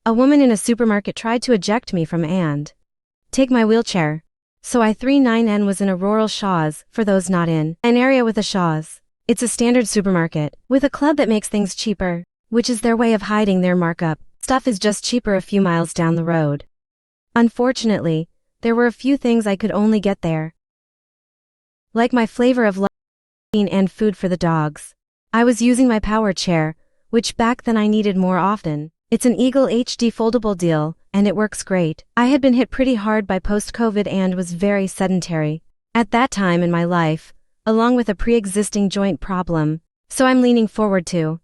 A woman in a supermarket tried to eject me from and take my wheelchair. So I-39N was in a rural Shaw's, for those not in an area with a Shaw's. It's a standard supermarket, with a club that makes things cheaper, which is their way of hiding their markup. Stuff is just cheaper a few miles down the road. Unfortunately, there were a few things I could only get there. Like my flavor of love and food for the dogs. I was using my power chair, which back then I needed more often. It's an Eagle HD foldable deal, and it works great. I had been hit pretty hard by post-COVID and was very sedentary at that time in my life, along with a pre-existing joint problem, so I'm leaning forward to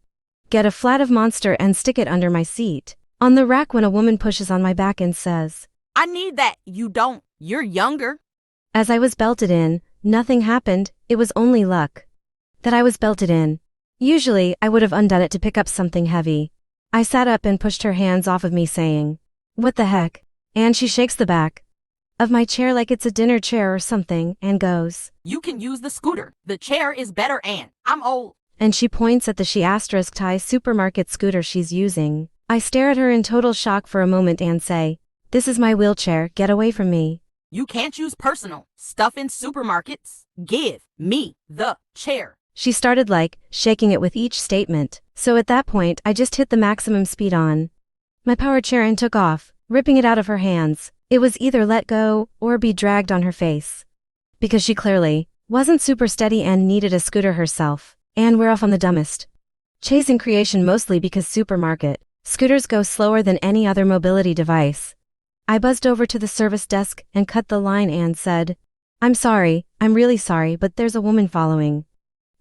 get a flat of Monster and stick it under my seat on the rack when a woman pushes on my back and says, "I need that." "You don't. You're younger." As I was belted in, nothing happened. It was only luck that I was belted in. Usually, I would have undone it to pick up something heavy. I sat up and pushed her hands off of me saying, "What the heck?" And she shakes the back of my chair like it's a dinner chair or something and goes, "You can use the scooter. The chair is better and I'm old." And she points at the She*Thai supermarket scooter she's using. I stare at her in total shock for a moment and say, "This is my wheelchair, get away from me." "You can't use personal stuff in supermarkets. Give me the chair." She started shaking it with each statement. So at that point I just hit the maximum speed on my power chair and took off, ripping it out of her hands. It was either let go or be dragged on her face. Because she clearly wasn't super steady and needed a scooter herself. And we're off on the dumbest chase in creation, mostly because supermarket scooters go slower than any other mobility device. I buzzed over to the service desk and cut the line and said, "I'm sorry, I'm really sorry, but there's a woman following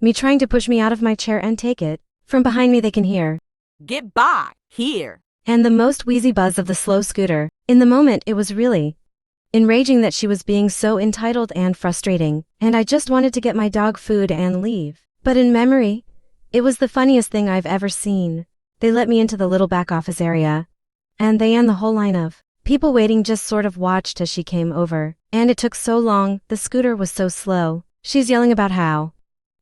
me trying to push me out of my chair and take it. From behind me they can hear, 'Get by here.'" And the most wheezy buzz of the slow scooter. In the moment it was really enraging that she was being so entitled and frustrating, and I just wanted to get my dog food and leave. But in memory, it was the funniest thing I've ever seen. They let me into the little back office area, and they and the whole line of people waiting just sort of watched as she came over. And it took so long, the scooter was so slow. She's yelling about how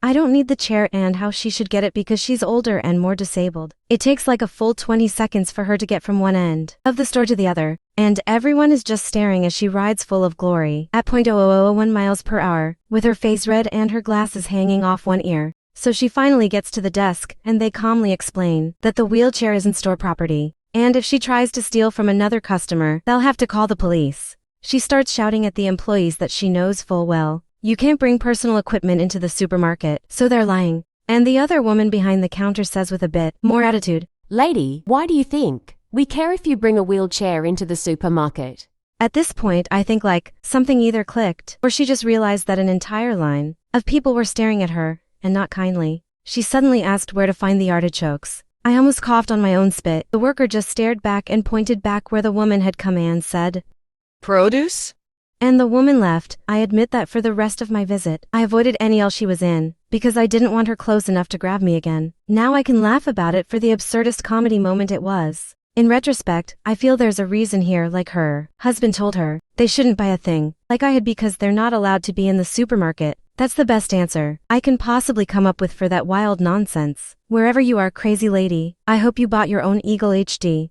I don't need the chair and how she should get it because she's older and more disabled. It takes like a full 20 seconds for her to get from one end of the store to the other, and everyone is just staring as she rides full of glory at .0001 miles per hour, with her face red and her glasses hanging off one ear. So she finally gets to the desk, and they calmly explain that the wheelchair isn't store property, and if she tries to steal from another customer, they'll have to call the police. She starts shouting at the employees that she knows full well you can't bring personal equipment into the supermarket, so they're lying. And the other woman behind the counter says with a bit more attitude, "Lady, why do you think we care if you bring a wheelchair into the supermarket?" At this point, I think something either clicked, or she just realized that an entire line of people were staring at her, and not kindly. She suddenly asked where to find the artichokes. I almost coughed on my own spit. The worker just stared back and pointed back where the woman had come and said, "Produce?" And the woman left. I admit that for the rest of my visit, I avoided any aisle she was in, because I didn't want her close enough to grab me again. Now I can laugh about it for the absurdist comedy moment it was. In retrospect, I feel there's a reason here. Her husband told her they shouldn't buy a thing like I had because they're not allowed to be in the supermarket. That's the best answer I can possibly come up with for that wild nonsense. Wherever you are, crazy lady, I hope you bought your own Eagle HD.